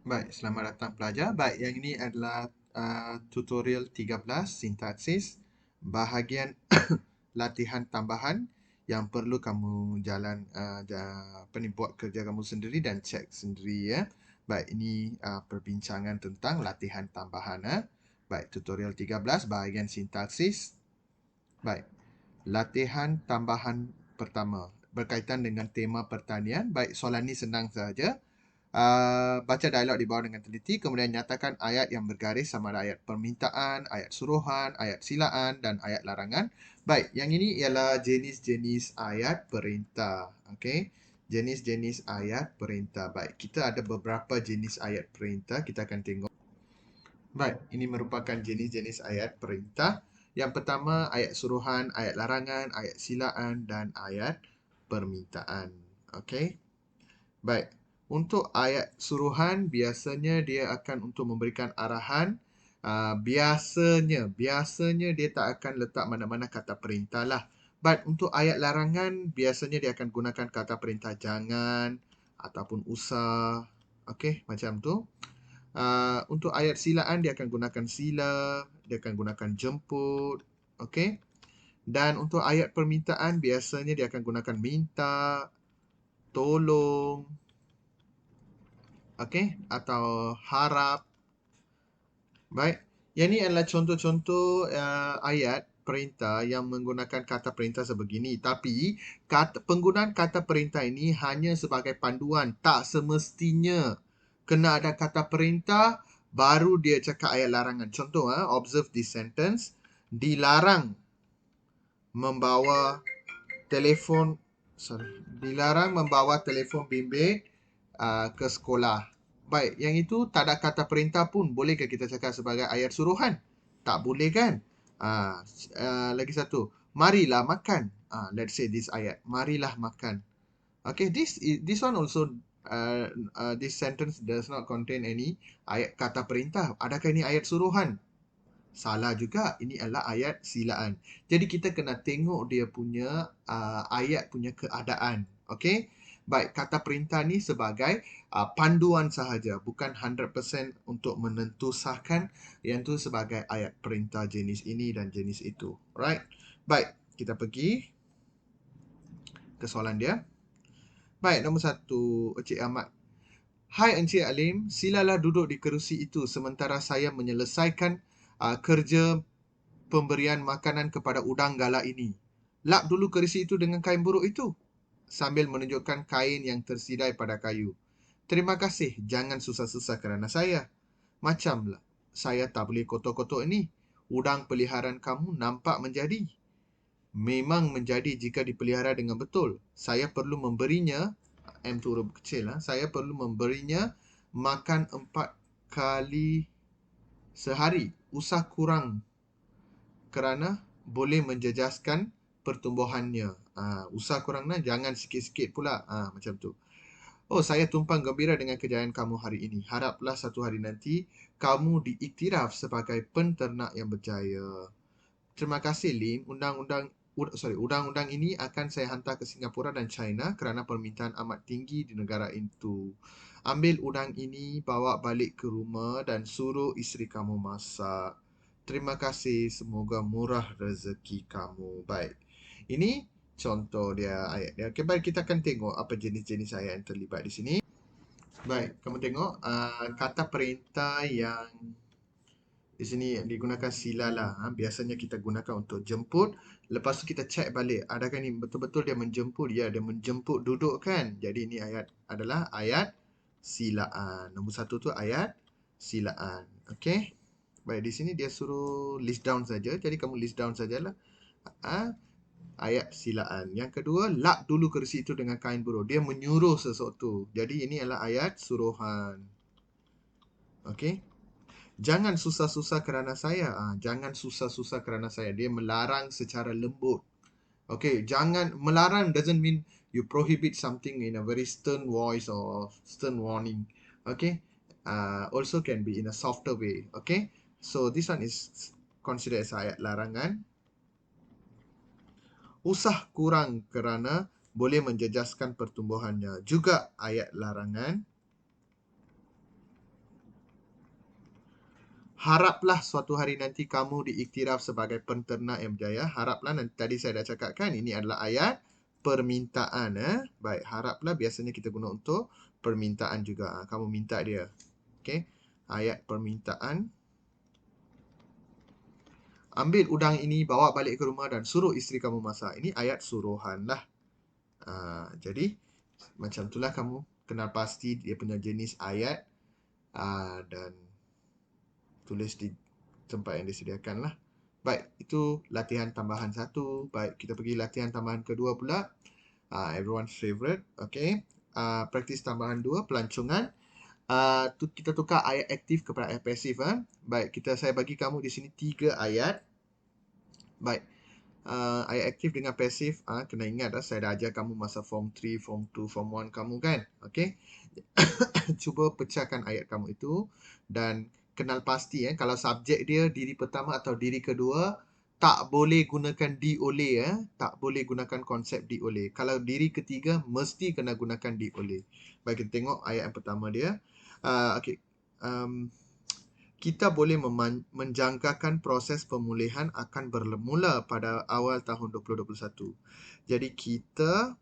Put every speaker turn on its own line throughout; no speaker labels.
Baik, selamat datang pelajar. Baik, yang ini adalah tutorial 13 sintaksis bahagian latihan tambahan yang perlu kamu buat kerja kamu sendiri dan cek sendiri ya. Baik, ini perbincangan tentang latihan tambahan. Baik, tutorial 13 bahagian sintaksis. Baik, latihan tambahan pertama berkaitan dengan tema pertanian. Baik, soalan ini senang saja. Baca dialog di bawah dengan teliti, kemudian nyatakan ayat yang bergaris sama ada ayat permintaan, ayat suruhan, ayat silaan, dan ayat larangan. Baik, yang ini ialah jenis-jenis ayat perintah. Okey, jenis-jenis ayat perintah. Baik, kita ada beberapa jenis ayat perintah, kita akan tengok. Baik, ini merupakan jenis-jenis ayat perintah. Yang pertama, ayat suruhan, ayat larangan, ayat silaan, dan ayat permintaan. Okey. Baik, untuk ayat suruhan biasanya dia akan untuk memberikan arahan. Biasanya dia tak akan letak mana-mana kata perintah lah. But untuk ayat larangan biasanya dia akan gunakan kata perintah jangan ataupun usah. Okey, macam tu. Untuk ayat silaan dia akan gunakan sila, dia akan gunakan jemput. Okey. Dan untuk ayat permintaan biasanya dia akan gunakan minta, tolong, okey, atau harap. Baik, yang ini adalah contoh-contoh ayat perintah yang menggunakan kata perintah sebegini. Tapi penggunaan kata perintah ini hanya sebagai panduan, tak semestinya kena ada kata perintah baru dia cakap ayat larangan. Contoh, observe this sentence. Dilarang membawa telefon dilarang membawa telefon bimbit ke sekolah. Baik, yang itu tak ada kata perintah pun. Bolehkah kita cakap sebagai ayat suruhan? Tak boleh kan? Lagi satu. Marilah makan. Let's say this ayat. Marilah makan. Okay, this one also this sentence does not contain any ayat kata perintah. Adakah ini ayat suruhan? Salah juga. Ini adalah ayat silaan. Jadi kita kena tengok dia punya ayat punya keadaan. Okey? Baik, kata perintah ni sebagai panduan sahaja, bukan 100% untuk menentusahkan yang tu sebagai ayat perintah jenis ini dan jenis itu. Alright? Baik, kita pergi ke soalan dia. Baik, nombor 1, Encik Ahmad. Hai Encik Alim, silalah duduk di kerusi itu sementara saya menyelesaikan kerja pemberian makanan kepada udang galak ini. Lap dulu kerusi itu dengan kain buruk itu. Sambil menunjukkan kain yang tersidai pada kayu. Terima kasih, jangan susah-susah kerana saya. Macamlah, saya tak boleh kotor-kotor ini. Udang peliharaan kamu nampak menjadi. Memang menjadi jika dipelihara dengan betul. Saya perlu memberinya, M tu huruf kecil, saya perlu memberinya makan 4 kali sehari. Usah kurang kerana boleh menjejaskan pertumbuhannya. Usah kurangnya, jangan sikit-sikit pula. Macam tu. Oh, saya tumpang gembira dengan kejayaan kamu hari ini. Haraplah satu hari nanti kamu diiktiraf sebagai penternak yang berjaya. Terima kasih, Lim. Undang-undang ini akan saya hantar ke Singapura dan China kerana permintaan amat tinggi di negara itu. Ambil udang ini, bawa balik ke rumah dan suruh isteri kamu masak. Terima kasih. Semoga murah rezeki kamu. Baik. Ini contoh dia ayat dia. Okay, baik, kita akan tengok apa jenis-jenis ayat yang terlibat di sini. Baik, kamu tengok kata perintah yang di sini digunakan sila lah. Biasanya kita gunakan untuk jemput. Lepas tu kita check balik. Adakah ni betul-betul dia menjemput? Ya, dia menjemput duduk kan? Jadi ini ayat adalah ayat silaan. Nombor 1 tu ayat silaan. Okay. Baik, di sini dia suruh list down saja. Jadi kamu list down sajalah. Ayat silaan. Yang kedua, lap dulu kerusi itu dengan kain buruh. Dia menyuruh sesuatu. Jadi ini adalah ayat suruhan. Okay. Jangan susah-susah kerana saya. Jangan susah-susah kerana saya. Dia melarang secara lembut. Okay, jangan melarang doesn't mean you prohibit something in a very stern voice or stern warning. Okay, also can be in a softer way. Okay, so this one is considered as ayat larangan. Usah kurang kerana boleh menjejaskan pertumbuhannya. Juga ayat larangan. Haraplah suatu hari nanti kamu diiktiraf sebagai penternak yang berjaya. Haraplah, nanti tadi saya dah cakapkan, ini adalah ayat permintaan. Baik, haraplah biasanya kita guna untuk permintaan juga. Kamu minta dia. Okey. Ayat permintaan. Ambil udang ini, bawa balik ke rumah dan suruh isteri kamu masak. Ini ayat suruhan lah. Jadi, macam itulah kamu kenal pasti dia punya jenis ayat dan tulis di tempat yang disediakan lah. Baik, itu latihan tambahan 1. Baik, kita pergi latihan tambahan kedua pula. Everyone's favorite. Okay. Praktis tambahan 2, pelancongan. Kita tukar ayat aktif kepada ayat pasif. Baik, saya bagi kamu di sini 3 ayat. Baik. Ayat aktif dengan pasif, kena ingat saya dah ajar kamu masa form 3, form 2, form 1 kamu kan. Okay. Cuba pecahkan ayat kamu itu dan kenal pasti kalau subjek dia diri pertama atau diri kedua, tak boleh gunakan di oleh. Tak boleh gunakan konsep di oleh. Kalau diri ketiga, mesti kena gunakan di oleh. Baik, kita tengok ayat yang pertama dia. Okay. Kita boleh menjangkakan proses pemulihan akan bermula pada awal tahun 2021. Jadi kita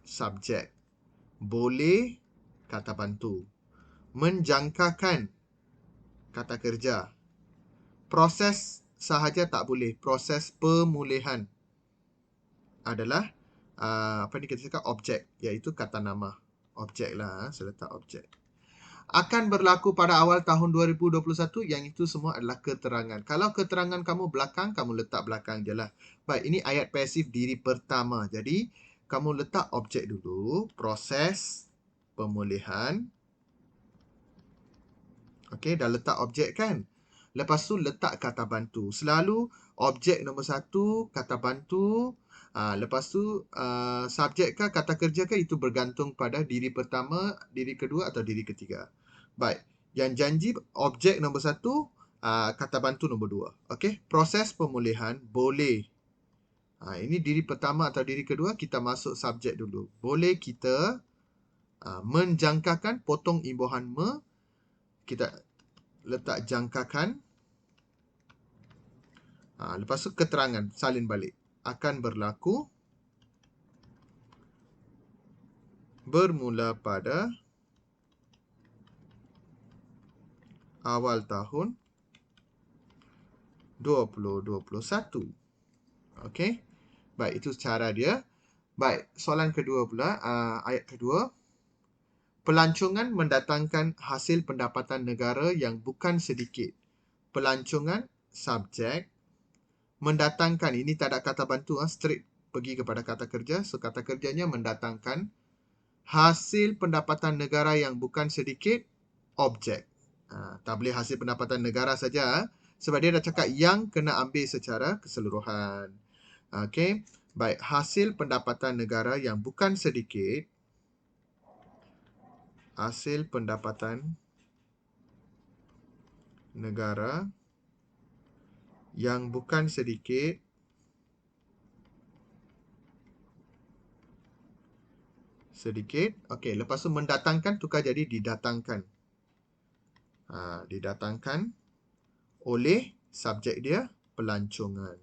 subjek, boleh kata bantu, menjangkakan kata kerja, proses sahaja tak boleh, proses pemulihan adalah apa ni kita cakap objek, iaitu kata nama. Objek lah, saya letak objek. Akan berlaku pada awal tahun 2021, yang itu semua adalah keterangan. Kalau keterangan kamu belakang, kamu letak belakang je lah. Baik, ini ayat pasif diri pertama. Jadi, kamu letak objek dulu, proses pemulihan. Okey, dah letak objek kan? Lepas tu letak kata bantu. Selalu objek nombor 1, kata bantu. Lepas tu subjek ke kata kerja ke, itu bergantung pada diri pertama, diri kedua atau diri ketiga. Baik. Yang janji objek nombor 1, kata bantu nombor 2. Okey. Proses pemulihan boleh. Ini diri pertama atau diri kedua, kita masuk subjek dulu. Boleh kita menjangkakan, potong imbuhan kita letak jangkakan. Lepas tu keterangan, salin balik. Akan berlaku bermula pada awal tahun 2021. Okey. Baik, itu cara dia. Baik, soalan kedua pula, ayat kedua. Pelancongan mendatangkan hasil pendapatan negara yang bukan sedikit. Pelancongan, subjek. Mendatangkan, ini tak ada kata bantu, straight pergi kepada kata kerja. So, kata kerjanya mendatangkan hasil pendapatan negara yang bukan sedikit, objek. Tak boleh hasil pendapatan negara saja, sebab dia dah cakap yang kena ambil secara keseluruhan. Okey. Baik, hasil pendapatan negara yang bukan sedikit. Hasil pendapatan negara yang bukan sedikit Okey, lepas tu mendatangkan tukar jadi didatangkan. Didatangkan oleh subjek dia pelancongan.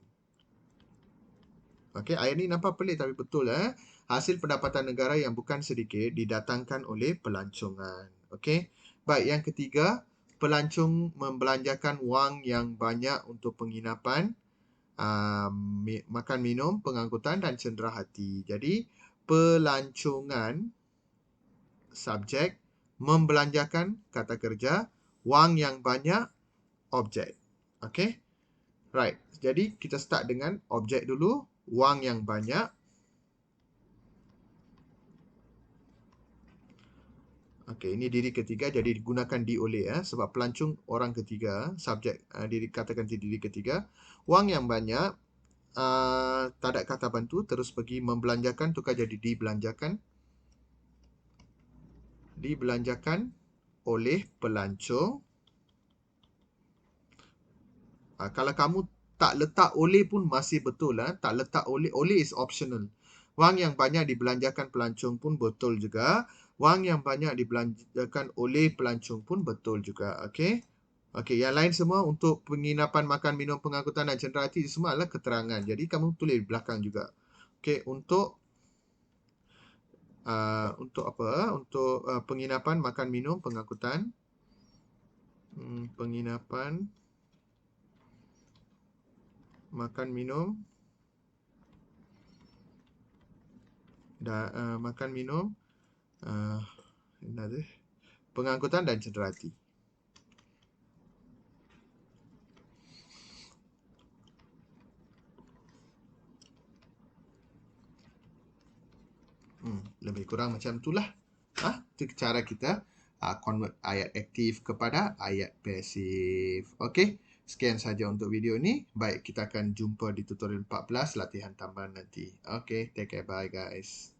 Okey, ayat ni nampak pelik tapi betul. Hasil pendapatan negara yang bukan sedikit didatangkan oleh pelancongan. Okey. Baik, yang ketiga, pelancong membelanjakan wang yang banyak untuk penginapan, makan minum, pengangkutan dan cendera hati. Jadi, pelancongan subjek, membelanjakan kata kerja, wang yang banyak objek. Okey. Right. Jadi, kita start dengan objek dulu. Wang yang banyak. Okey, ini diri ketiga, jadi digunakan di oleh sebab pelancong orang ketiga, subjek katakan diri ketiga. Wang yang banyak, tak ada kata bantu, terus pergi membelanjakan, tukar jadi dibelanjakan. Dibelanjakan oleh pelancong. Kalau kamu tak letak oleh pun masih betul. Tak letak oleh. Oleh is optional. Wang yang banyak dibelanjakan pelancong pun betul juga. Wang yang banyak dibelanjakan oleh pelancong pun betul juga. Okey. Okey, yang lain semua untuk penginapan, makan, minum, pengangkutan dan cenderamata semua adalah keterangan. Jadi kamu tulis di belakang juga. Okey, untuk apa? Untuk penginapan, makan, minum, pengangkutan, penginapan, makan, minum dan makan, minum, uh, another, pengangkutan dan cenderamata. Lebih kurang macam itulah. Itu cara kita convert ayat aktif kepada ayat pasif. Okey, sekian saja untuk video ni. Baik, kita akan jumpa di tutorial 14 latihan tambahan nanti. Okey, take care, bye guys.